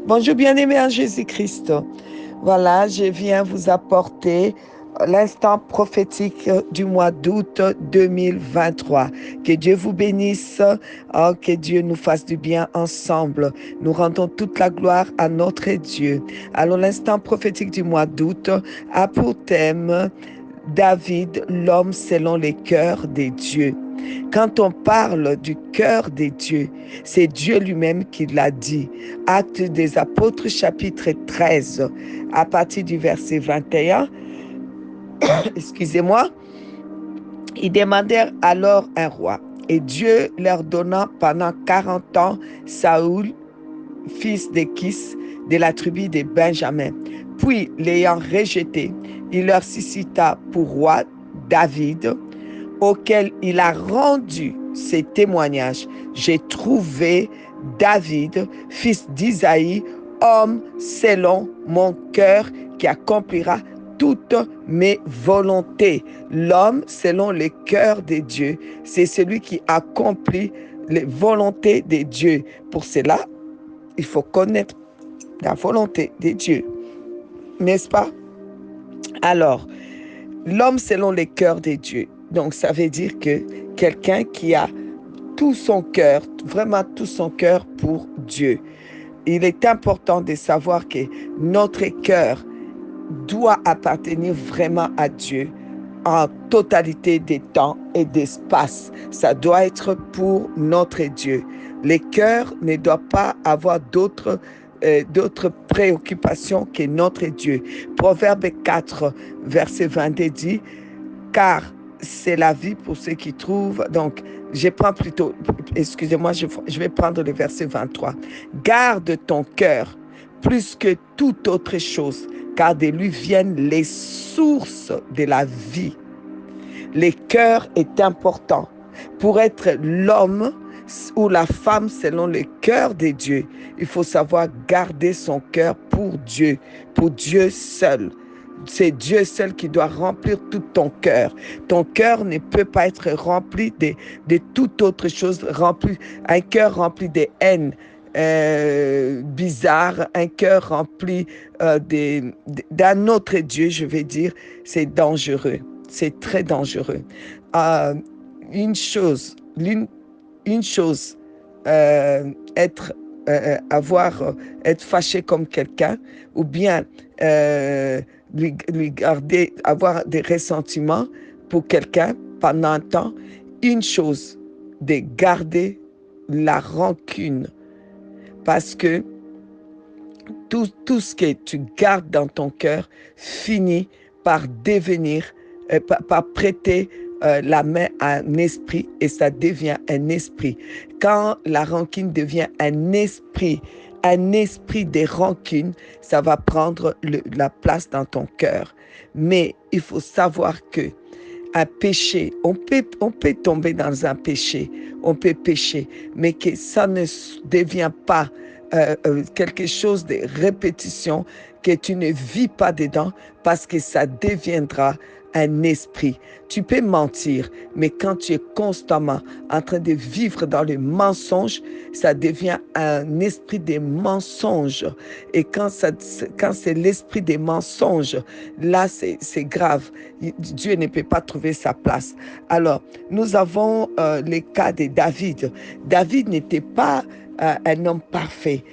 Bonjour bien-aimés en Jésus-Christ. Voilà, je viens vous apporter l'instant prophétique du mois d'août 2023. Que Dieu vous bénisse, que Dieu nous fasse du bien ensemble. Nous rendons toute la gloire à notre Dieu. Alors l'instant prophétique du mois d'août a pour thème David, l'homme selon les cœurs des dieux. Quand on parle du cœur des dieux, c'est Dieu lui-même qui l'a dit. Actes des Apôtres, chapitre 13, à partir du verset 21, excusez-moi, ils demandèrent alors un roi. Et Dieu leur donna pendant 40 ans Saoul, fils de Kis, de la tribu de Benjamin. Puis, l'ayant rejeté, il leur suscita pour roi David, auquel il a rendu ces témoignages. J'ai trouvé David, fils d'Isaïe, homme selon mon cœur, qui accomplira toutes mes volontés. L'homme selon les cœurs de Dieu, c'est celui qui accomplit les volontés de Dieu. Pour cela, il faut connaître la volonté de Dieu, n'est-ce pas? Alors, l'homme selon les cœurs de Dieu. Donc, ça veut dire que quelqu'un qui a tout son cœur, vraiment tout son cœur pour Dieu. Il est important de savoir que notre cœur doit appartenir vraiment à Dieu en totalité des temps et d'espace. Ça doit être pour notre Dieu. Les cœurs ne doivent pas avoir d'autres préoccupations que notre Dieu. Proverbe 4, verset 22 dit, car c'est la vie pour ceux qui trouvent. Donc, je prends plutôt, excusez-moi, je vais prendre le verset 23. Garde ton cœur plus que toute autre chose, car de lui viennent les sources de la vie. Le cœur est important pour être l'homme ou la femme selon le cœur de Dieu. Il faut savoir garder son cœur pour Dieu seul. C'est Dieu seul qui doit remplir tout ton cœur. Ton cœur ne peut pas être rempli de toute autre chose. Un cœur rempli de haine, bizarre, un cœur rempli d'un autre Dieu, je vais dire, c'est dangereux. C'est très dangereux. Euh, une chose, être être fâché comme quelqu'un, ou bien lui garder, avoir des ressentiments pour quelqu'un pendant un temps. Une chose, de garder la rancune, parce que tout ce que tu gardes dans ton cœur finit par devenir, par prêter la main à un esprit, et ça devient un esprit. Quand la rancune devient un esprit de rancune, ça va prendre la place dans ton cœur. Mais il faut savoir que un péché, on peut tomber dans un péché, on peut pécher, mais que ça ne devient pas quelque chose de répétition, que tu ne vis pas dedans, parce que ça deviendra un esprit. Tu peux mentir, mais quand tu es constamment en train de vivre dans le mensonge, ça devient un esprit de mensonge. Et quand c'est l'esprit des mensonges, là, c'est grave. Dieu ne peut pas trouver sa place. Alors, nous avons les cas de David. David n'était pas un homme parfait.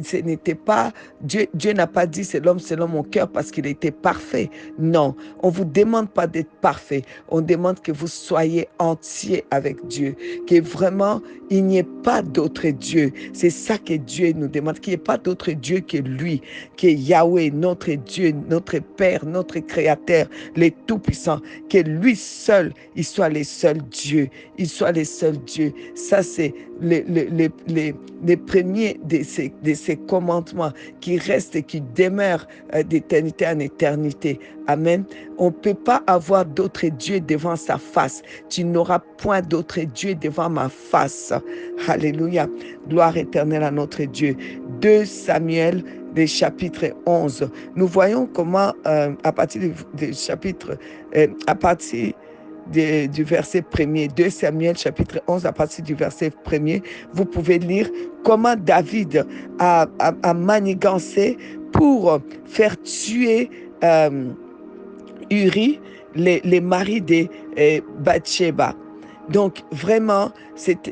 Ce n'était pas, Dieu n'a pas dit c'est l'homme selon mon cœur parce qu'il était parfait. Non, on ne vous demande pas d'être parfait. On demande que vous soyez entier avec Dieu. Que vraiment, il n'y ait pas d'autre Dieu. C'est ça que Dieu nous demande. Qu'il n'y ait pas d'autre Dieu que lui. Que Yahweh, notre Dieu, notre Père, notre Créateur, le Tout-Puissant. Que lui seul, il soit le seul Dieu. Il soit le seul Dieu. Ça, c'est les premiers de ces commandements qui restent et qui demeurent d'éternité en éternité. Amen. On ne peut pas avoir d'autre Dieu devant sa face. Tu n'auras point d'autre Dieu devant ma face. Alléluia. Gloire éternelle à notre Dieu. 2 Samuel, le chapitre 11. Nous voyons comment, à partir du chapitre, à partir du verset 1er, 2 Samuel chapitre 11 à partir du verset 1er, vous pouvez lire comment David a manigancé pour faire tuer Uri, les maris de Bathsheba. Donc vraiment,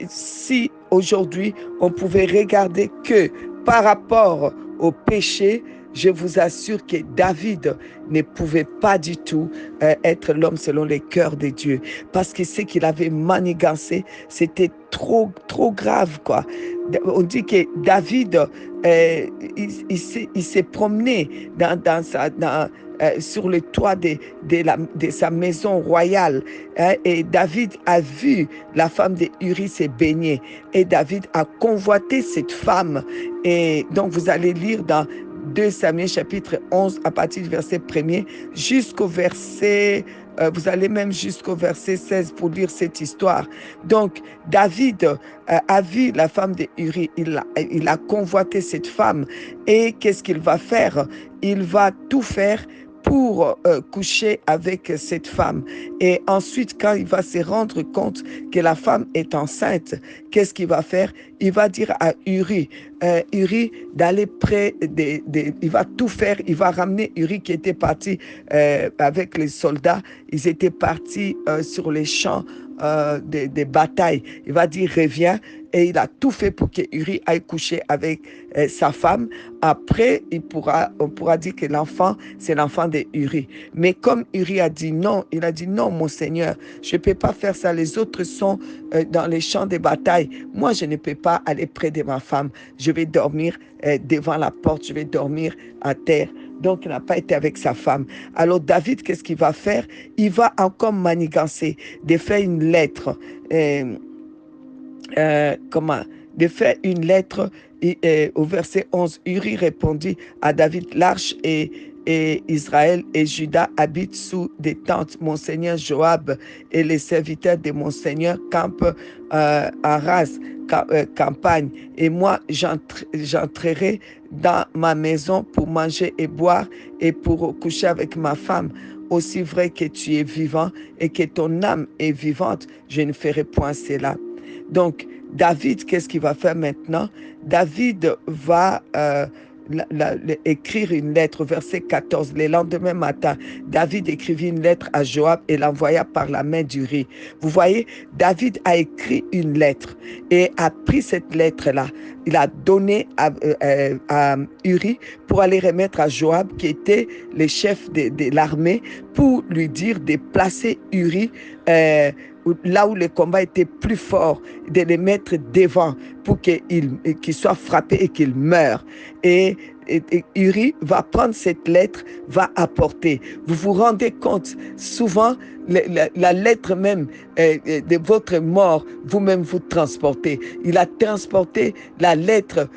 si aujourd'hui on pouvait regarder que par rapport au péché, je vous assure que David ne pouvait pas du tout être l'homme selon les cœurs de Dieu. Parce que ce qu'il avait manigancé, c'était trop grave, quoi. On dit que David, il s'est promené sur le toit de sa maison royale. Et David a vu la femme de Uri se baigner. Et David a convoité cette femme. Et donc, vous allez lire dans 2 Samuel chapitre 11 à partir du verset 1er jusqu'au verset, vous allez même jusqu'au verset 16 pour lire cette histoire. Donc, David a vu la femme de Uri, il a convoité cette femme. Et qu'est-ce qu'il va faire? Il va tout faire pour coucher avec cette femme. Et ensuite, quand il va se rendre compte que la femme est enceinte, qu'est-ce qu'il va faire? Il va dire à Uri, Uri d'aller près il va tout faire, il va ramener Uri qui était parti avec les soldats, ils étaient partis sur les champs des batailles. Il va dire reviens, et il a tout fait pour que Uri aille coucher avec sa femme. Après, on pourra dire que l'enfant, c'est l'enfant de Uri. Mais comme Uri a dit non, il a dit non, mon Seigneur, je ne peux pas faire ça. Les autres sont dans les champs de bataille. Moi, je ne peux pas aller près de ma femme. Je vais dormir devant la porte, je vais dormir à terre. Donc, il n'a pas été avec sa femme. Alors, David, qu'est-ce qu'il va faire? Il va encore manigancer, de faire une lettre. De faire une lettre au verset 11. Uri répondit à David, l'arche et Israël et Juda habitent sous des tentes. Mon seigneur Joab et les serviteurs de mon seigneur campent à Ras, campagne. Et moi, j'entrerai dans ma maison pour manger et boire et pour coucher avec ma femme. Aussi vrai que tu es vivant et que ton âme est vivante, je ne ferai point cela. Donc, David, qu'est-ce qu'il va faire maintenant? David va écrire une lettre, verset 14. Le lendemain matin, David écrivit une lettre à Joab et l'envoya par la main d'Uri. Vous voyez, David a écrit une lettre et a pris cette lettre-là. Il a donné à Uri pour aller remettre à Joab, qui était le chef de l'armée, pour lui dire de placer Uri là où le combat était plus fort, de les mettre devant pour qu'il soit frappé et qu'il meure. Et Uri va prendre cette lettre, va apporter. Vous vous rendez compte, souvent, la lettre même de votre mort, vous-même vous transportez. Il a transporté la lettre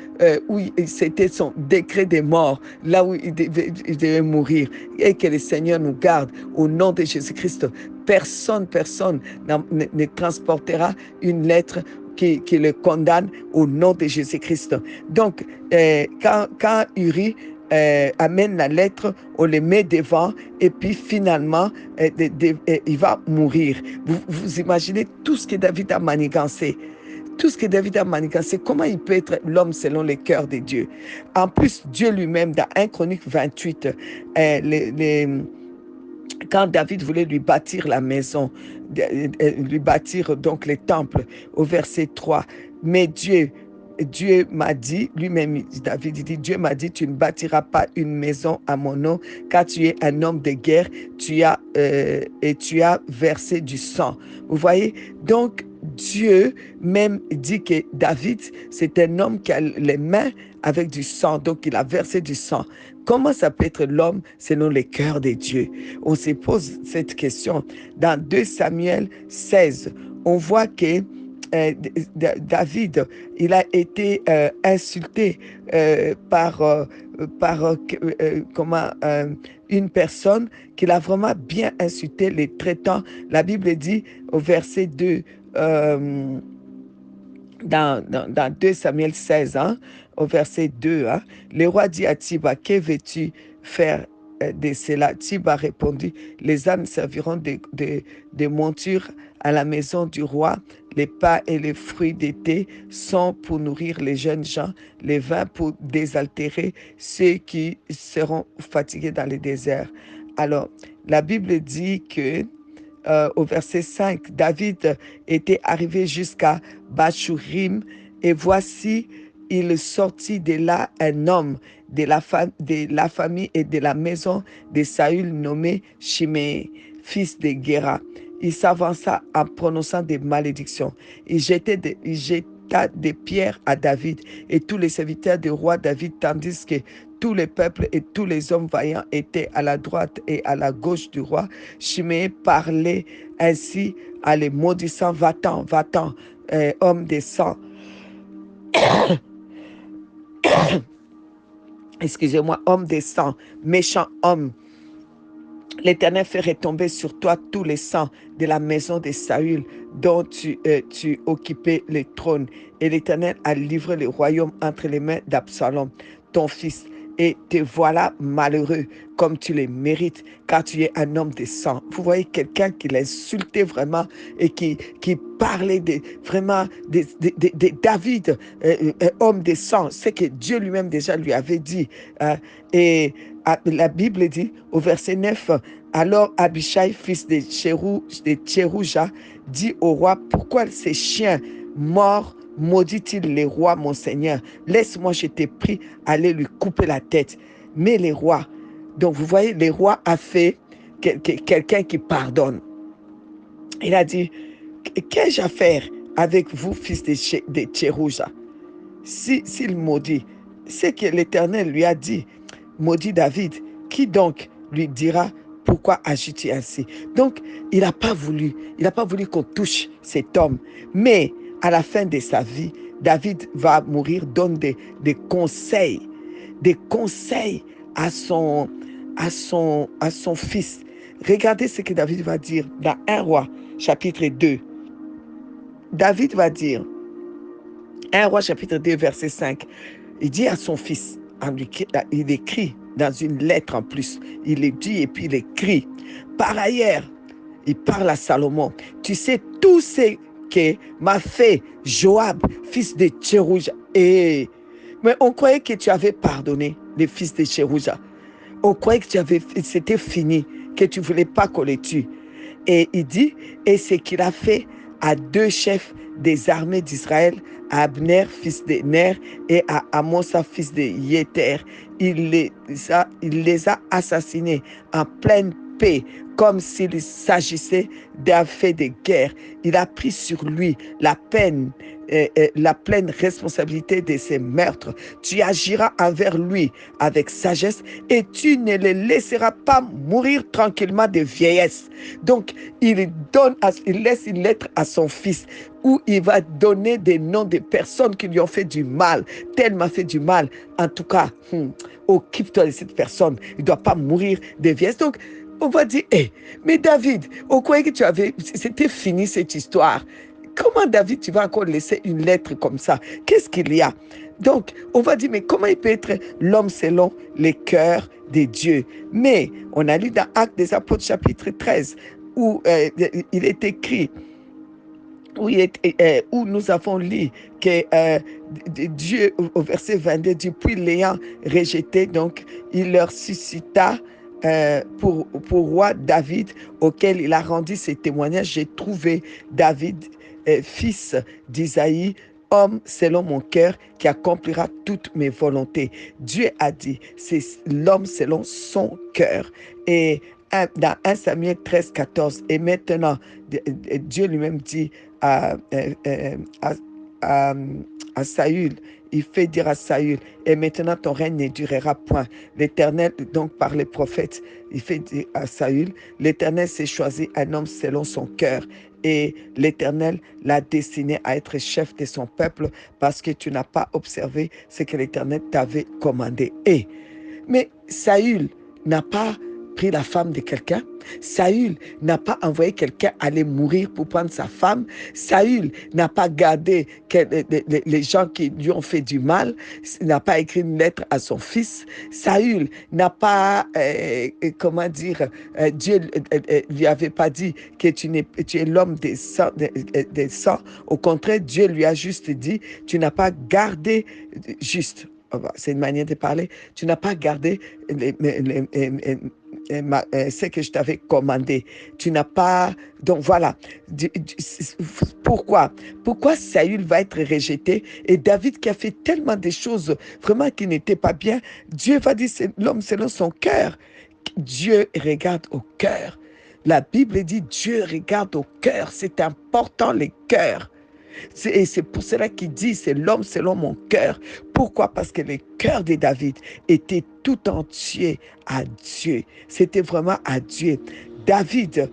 où c'était son décret de mort, là où il devait mourir. Et que le Seigneur nous garde au nom de Jésus-Christ. Personne ne transportera une lettre qui le condamne au nom de Jésus-Christ. Donc, quand Uri amène la lettre, on le met devant et puis finalement, il va mourir. Vous imaginez tout ce que David a manigancé. Tout ce que David a manigancé, comment il peut être l'homme selon les cœurs de Dieu? En plus, Dieu lui-même, dans 1 Chronique 28, quand David voulait lui bâtir la maison, lui bâtir donc les temples, au verset 3, mais Dieu m'a dit, lui-même, David, il dit, Dieu m'a dit, tu ne bâtiras pas une maison à mon nom, car tu es un homme de guerre, et tu as versé du sang. Vous voyez? Donc, Dieu même dit que David, c'est un homme qui a les mains avec du sang, donc il a versé du sang. Comment ça peut être l'homme selon les cœurs de Dieu? On se pose cette question. Dans 2 Samuel 16, on voit que David, il a été insulté par une personne qu'il a vraiment bien insulté, les traitant. La Bible dit au verset 2, dans 2 Samuel 16, au verset 2, le roi dit à Tiba, que veux-tu faire de cela. Tiba répondit, les ânes serviront de monture à la maison du roi. Les pas et les fruits d'été sont pour nourrir les jeunes gens, les vins pour désaltérer ceux qui seront fatigués dans les déserts. Alors, la Bible dit que au verset 5, David était arrivé jusqu'à Bachurim et voici, il sortit de là un homme de la famille et de la maison de Saül nommé Shimei, fils de Guéra. Il s'avança en prononçant des malédictions. Il jeta des pierres à David et tous les serviteurs du roi David, tandis que tous les peuples et tous les hommes vaillants étaient à la droite et à la gauche du roi. Shimei parlait ainsi à les maudissant, va-t'en, va-t'en, homme de sang. Excusez-moi, homme de sang, méchant homme. L'Éternel fait retomber sur toi tous les sangs de la maison de Saül dont tu occupais le trône. Et l'Éternel a livré le royaume entre les mains d'Absalom, ton fils. Et te voilà malheureux comme tu le mérites, car tu es un homme de sang. Vous voyez quelqu'un qui l'insultait vraiment et qui parlait vraiment de David, homme de sang. C'est que Dieu lui-même déjà lui avait dit. Et la Bible dit au verset 9, alors Abishai, fils de Tcherouja, dit au roi, pourquoi ces chiens morts maudit-il les rois, mon Seigneur? Laisse-moi, je t'ai pris, aller lui couper la tête. Mais les rois, donc vous voyez, les rois a fait quelqu'un qui pardonne. Il a dit, qu'ai-je à faire avec vous, fils de Tcherouja? S'il maudit, c'est que l'Éternel lui a dit, maudit David, qui donc lui dira pourquoi agis-tu ainsi? Donc, il n'a pas voulu qu'on touche cet homme. Mais à la fin de sa vie, David va mourir, donne des conseils à son fils. Regardez ce que David va dire dans 1 Roi, chapitre 2. David va dire, 1 Roi, chapitre 2, verset 5, il dit à son fils, il écrit dans une lettre en plus, il le dit et puis il écrit. Par ailleurs, il parle à Salomon, tu sais tout ce que m'a fait Joab, fils de Tcherouja. Mais on croyait que tu avais pardonné les fils de Tcherouja. On croyait que c'était fini, que tu ne voulais pas qu'on les tue. Et il dit, et ce qu'il a fait à 2 chefs des armées d'Israël, à Abner, fils de Ner, et à Amasa, fils de Yéter. Il les a assassinés en pleine paix, comme s'il s'agissait d'un fait de guerre. Il a pris sur lui la pleine responsabilité de ces meurtres. Tu agiras envers lui avec sagesse et tu ne le laisseras pas mourir tranquillement de vieillesse. Donc, il laisse une lettre à son fils où il va donner des noms de personnes qui lui ont fait du mal. Tel m'a fait du mal. En tout cas, occupe-toi de cette personne. Il ne doit pas mourir de vieillesse. Donc, on va dire, mais David, on croyait que c'était fini cette histoire. Comment David, tu vas encore laisser une lettre comme ça? Qu'est-ce qu'il y a? Donc, on va dire, mais comment il peut être l'homme selon les cœurs des dieux? Mais on a lu dans Actes des Apôtres, chapitre 13, où il est écrit, où nous avons lu que Dieu, au verset 22, dit, puis l'ayant rejeté, donc il leur suscita pour roi David, auquel il a rendu ses témoignages. J'ai trouvé David, fils d'Isaïe, homme selon mon cœur, qui accomplira toutes mes volontés. Dieu a dit, c'est l'homme selon son cœur. Et dans 1 Samuel 13, 14, et maintenant, Dieu lui-même dit à Saül, il fait dire à Saül, et maintenant ton règne ne durera point. L'Éternel, donc par les prophètes, il fait dire à Saül, l'Éternel s'est choisi un homme selon son cœur. Et l'Éternel l'a destiné à être chef de son peuple parce que tu n'as pas observé ce que l'Éternel t'avait commandé. Mais Saül n'a pas pris la femme de quelqu'un. Saül n'a pas envoyé quelqu'un aller mourir pour prendre sa femme. Saül n'a pas gardé les gens qui lui ont fait du mal. Il n'a pas écrit une lettre à son fils. Saül n'a pas, comment dire, Dieu lui avait pas dit que tu es l'homme des sangs. Au contraire, Dieu lui a juste dit, tu n'as pas gardé juste. C'est une manière de parler. Tu n'as pas gardé ce que je t'avais commandé. Tu n'as pas... Donc voilà. Pourquoi? Pourquoi Saül va être rejeté? Et David qui a fait tellement de choses vraiment qui n'étaient pas bien, Dieu va dire c'est l'homme selon son cœur. Dieu regarde au cœur. La Bible dit Dieu regarde au cœur. C'est important les cœurs. Et c'est pour cela qu'il dit, c'est l'homme selon mon cœur. Pourquoi? Parce que le cœur de David était tout entier à Dieu. C'était vraiment à Dieu. David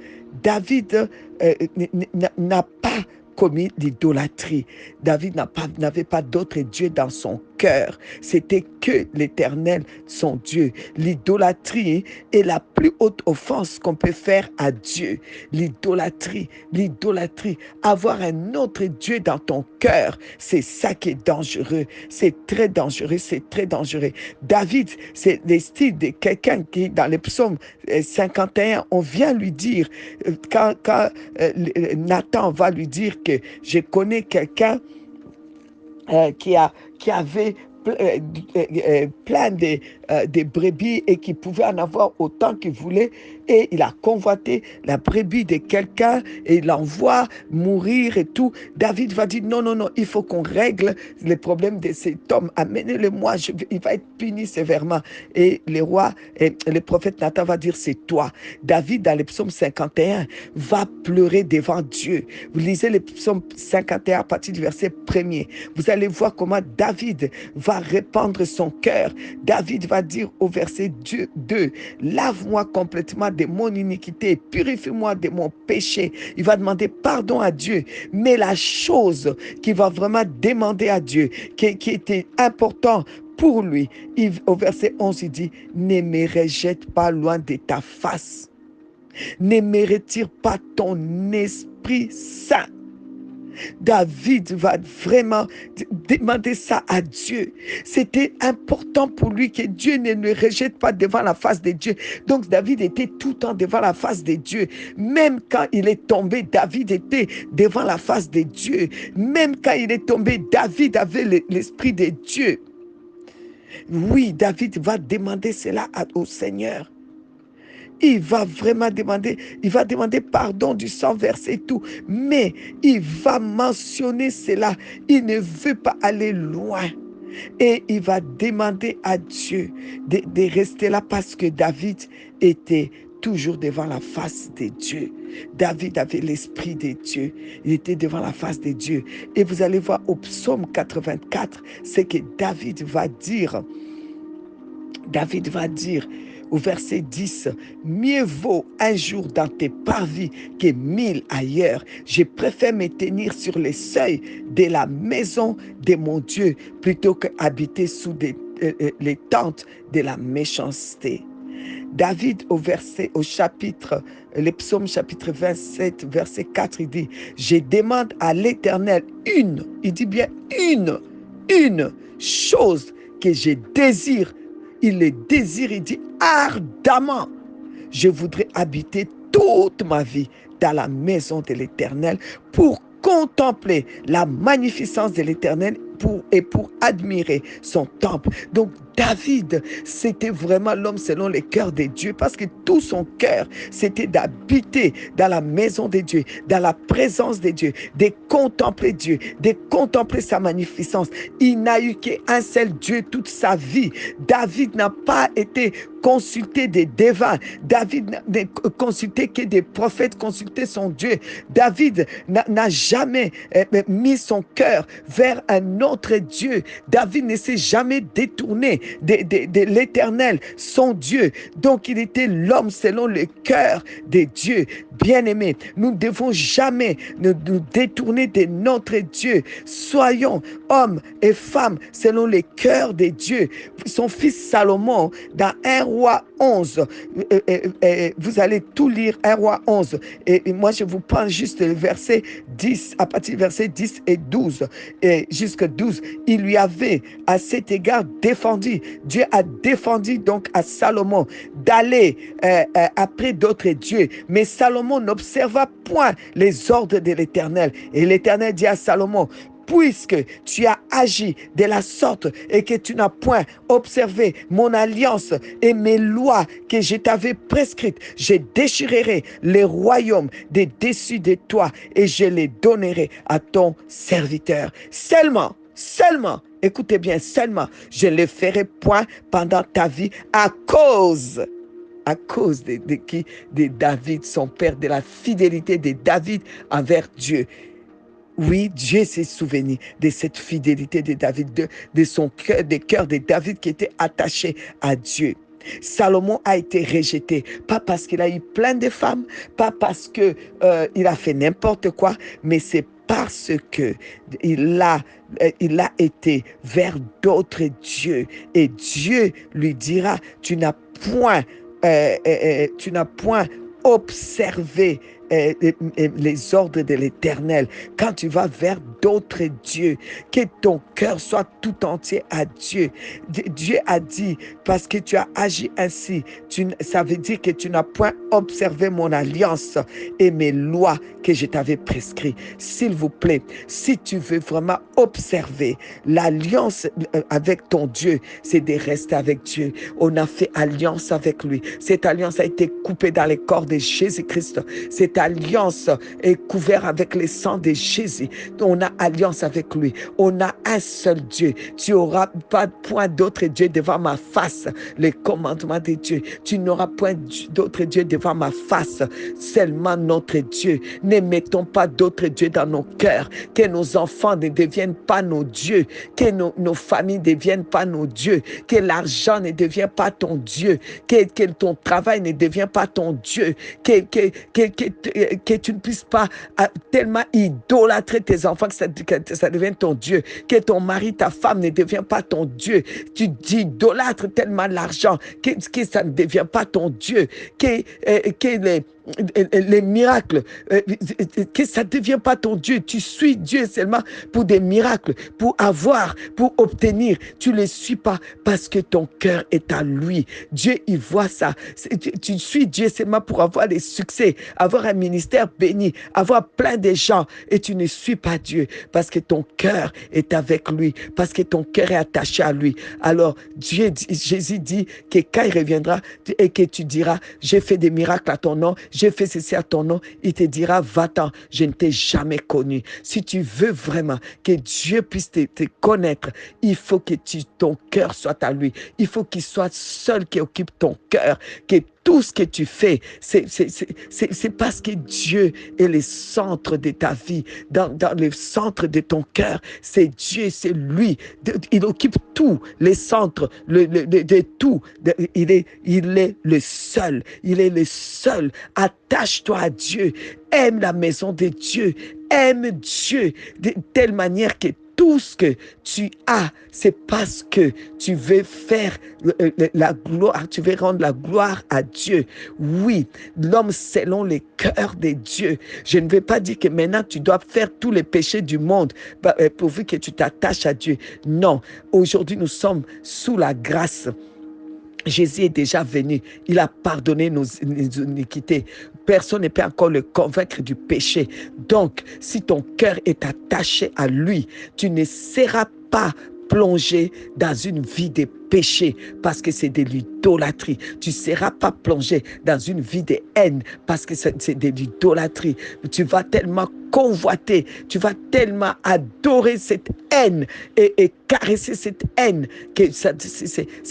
n'a pas commis l'idolâtrie. David n'avait pas d'autre Dieu dans son cœur. C'était que l'Éternel, son Dieu. L'idolâtrie est la plus haute offense qu'on peut faire à Dieu. L'idolâtrie. Avoir un autre Dieu dans ton cœur, c'est ça qui est dangereux. C'est très dangereux, David, c'est le style de quelqu'un qui, dans le psaume 51, on vient lui dire, quand Nathan va lui dire que je connais quelqu'un qui avait plein de brebis et qui pouvait en avoir autant qu'il voulait, et il a convoité la brebis de quelqu'un et il l'envoie mourir et tout. David va dire non, il faut qu'on règle les problèmes de cet homme, amenez-le-moi, il va être puni sévèrement. Et le roi, et le prophète Nathan va dire c'est toi. David, dans le psaume 51, va pleurer devant Dieu. Vous lisez le psaume 51 à partir du verset 1er. Vous allez voir comment David va répandre son cœur. David va dire au verset 2, lave-moi complètement de mon iniquité, purifie-moi de mon péché. Il va demander pardon à Dieu. Mais la chose qu'il va vraiment demander à Dieu, qui était important pour lui, au verset 11, il dit, ne me rejette pas loin de ta face. Ne me retire pas ton Esprit Saint. David va vraiment demander ça à Dieu. C'était important pour lui que Dieu ne le rejette pas devant la face de Dieu. Donc David était tout le temps devant la face de Dieu. Même quand il est tombé, David était devant la face de Dieu. Même quand il est tombé, David avait l'Esprit de Dieu. Oui, David va demander cela au Seigneur. Il va vraiment demander, pardon du sang versé et tout, mais il va mentionner cela. Il ne veut pas aller loin. Et il va demander à Dieu de rester là parce que David était toujours devant la face de Dieu. David avait l'Esprit de Dieu. Il était devant la face de Dieu. Et vous allez voir au psaume 84, c'est que David va dire au verset 10, mieux vaut un jour dans tes parvis que 1000 ailleurs. Je préfère me tenir sur les seuils de la maison de mon Dieu plutôt qu'habiter sous les tentes de la méchanceté. David le psaume chapitre 27, verset 4, il dit, je demande à l'Éternel il dit bien une chose que je désire. Il le désire, il dit ardemment, je voudrais habiter toute ma vie dans la maison de l'Éternel pour contempler la magnificence de l'Éternel et pour admirer son temple. Donc David, c'était vraiment l'homme selon le cœur de Dieu parce que tout son cœur, c'était d'habiter dans la maison de Dieu, dans la présence de Dieu, de contempler Dieu, de contempler sa magnificence. Il n'a eu qu'un seul Dieu toute sa vie. David n'a pas été consulté des devins. David n'a consulté que des prophètes, consulté son Dieu. David n'a jamais mis son cœur vers un autre Dieu. David ne s'est jamais détourné de l'Éternel, son Dieu. Donc il était l'homme selon le cœur de Dieu. Bien-aimés, nous ne devons jamais nous détourner de notre Dieu. Soyons hommes et femmes selon le cœur de Dieu. Son fils Salomon, dans 1 Roi 11. Vous allez tout lire, 1 roi 11. Et moi, je vous prends juste le verset 10, à partir du verset 10 et 12, et jusqu'à 12. Il lui avait, à cet égard, défendu. Dieu a défendu donc à Salomon d'aller après d'autres dieux. Mais Salomon n'observa point les ordres de l'Éternel. Et l'Éternel dit à Salomon, puisque tu as agi de la sorte et que tu n'as point observé mon alliance et mes lois que je t'avais prescrites, je déchirerai les royaumes des dessus de toi et je les donnerai à ton serviteur. Seulement, écoutez bien, seulement, je ne le ferai point pendant ta vie à cause de qui? De David, son père, de la fidélité de David envers Dieu. Oui, Dieu s'est souvenu de cette fidélité de David, de son cœur, des cœurs de David qui était attaché à Dieu. Salomon a été rejeté, pas parce qu'il a eu plein de femmes, pas parce que il a fait n'importe quoi, mais c'est parce que il a été vers d'autres dieux. Et Dieu lui dira, tu n'as point observé les ordres de l'Éternel. Quand tu vas vers d'autres dieux, que ton cœur soit tout entier à Dieu. Dieu a dit, parce que tu as agi ainsi, ça veut dire que tu n'as point observé mon alliance et mes lois que je t'avais prescrites. S'il vous plaît, si tu veux vraiment observer l'alliance avec ton Dieu, c'est de rester avec Dieu. On a fait alliance avec lui. Cette alliance a été coupée dans le corps de Jésus-Christ. Cette alliance est couverte avec le sang de Jésus. On a alliance avec lui. On a un seul Dieu. Tu n'auras pas point d'autre Dieu devant ma face. Les commandements de Dieu. Tu n'auras point d'autre Dieu devant ma face. Seulement notre Dieu. Ne mettons pas d'autres dieux dans nos cœurs. Que nos enfants ne deviennent pas nos dieux. Que nos familles ne deviennent pas nos dieux. Que l'argent ne devienne pas ton Dieu. Que ton travail ne devienne pas ton Dieu. Que tu ne puisses pas tellement idolâtrer tes enfants que ça devienne ton Dieu. Que ton mari, ta femme ne devienne pas ton Dieu. Tu idolâtres tellement l'argent que ça ne devient pas ton Dieu. Que les miracles, que ça ne devient pas ton Dieu. Tu suis Dieu seulement pour des miracles, pour avoir, pour obtenir. Tu ne les suis pas parce que ton cœur est à lui. Dieu, il voit ça. Tu suis Dieu seulement pour avoir des succès, avoir un ministère béni, avoir plein de gens. Et tu ne suis pas Dieu parce que ton cœur est avec lui, parce que ton cœur est attaché à lui. Alors, Jésus dit que quand il reviendra et que tu diras, j'ai fait des miracles à ton nom, j'ai fait ceci à ton nom, il te dira, va-t'en, je ne t'ai jamais connu. Si tu veux vraiment que Dieu puisse te connaître, il faut que ton cœur soit à lui. Il faut qu'il soit seul qui occupe ton cœur, que tout ce que tu fais, c'est parce que Dieu est le centre de ta vie, dans le centre de ton cœur. C'est Dieu, c'est lui. Il occupe tous les centres de tout. Il est le seul. Il est le seul. Attache-toi à Dieu. Aime la maison de Dieu. Aime Dieu de telle manière que tout ce que tu as, c'est parce que tu veux faire la gloire, tu veux rendre la gloire à Dieu. Oui, l'homme selon les cœurs de Dieu. Je ne veux pas dire que maintenant tu dois faire tous les péchés du monde pourvu que tu t'attaches à Dieu. Non, aujourd'hui nous sommes sous la grâce. Jésus est déjà venu. Il a pardonné nos iniquités. Personne ne peut encore le convaincre du péché. Donc, si ton cœur est attaché à lui, tu ne seras pas plongé dans une vie de péché parce que c'est de l'idolâtrie. Tu ne seras pas plongé dans une vie de haine parce que c'est de l'idolâtrie. Tu vas tellement convoiter, tu vas tellement adorer cette haine et caresser cette haine que ça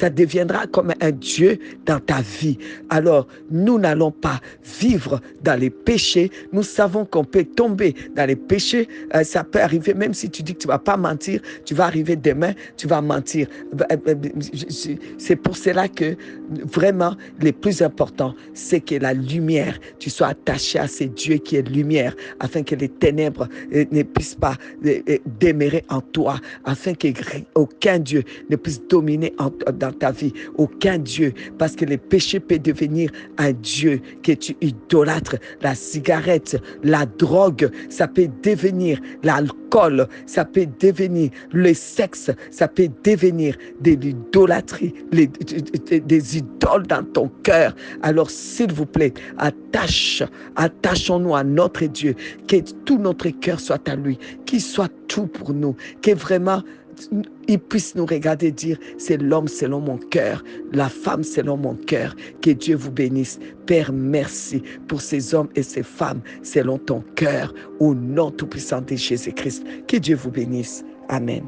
deviendra comme un Dieu dans ta vie. Alors, nous n'allons pas vivre dans les péchés. Nous savons qu'on peut tomber dans les péchés. Ça peut arriver, même si tu dis que tu ne vas pas mentir, tu vas arriver demain, tu vas mentir. c'est pour cela que vraiment, le plus important, c'est que la lumière, tu sois attaché à ce Dieu qui est lumière, afin que les ténèbres ne puissent pas demeurer en toi, afin qu'aucun Dieu ne puisse dominer dans ta vie, aucun Dieu, parce que le péché peut devenir un Dieu que tu idolâtres. La cigarette, la drogue, ça peut devenir l'alcool, ça peut devenir le sexe, ça peut devenir de l'idolâtrie, des idoles dans ton cœur. Alors s'il vous plaît, attachons-nous à notre Dieu, que tout notre cœur soit à lui, qu'il soit tout pour nous, que vraiment il puisse nous regarder et dire, c'est l'homme selon mon cœur, la femme selon mon cœur. Que Dieu vous bénisse. Père, merci pour ces hommes et ces femmes selon ton cœur, au nom tout-puissant de Jésus-Christ. Que Dieu vous bénisse. Amen.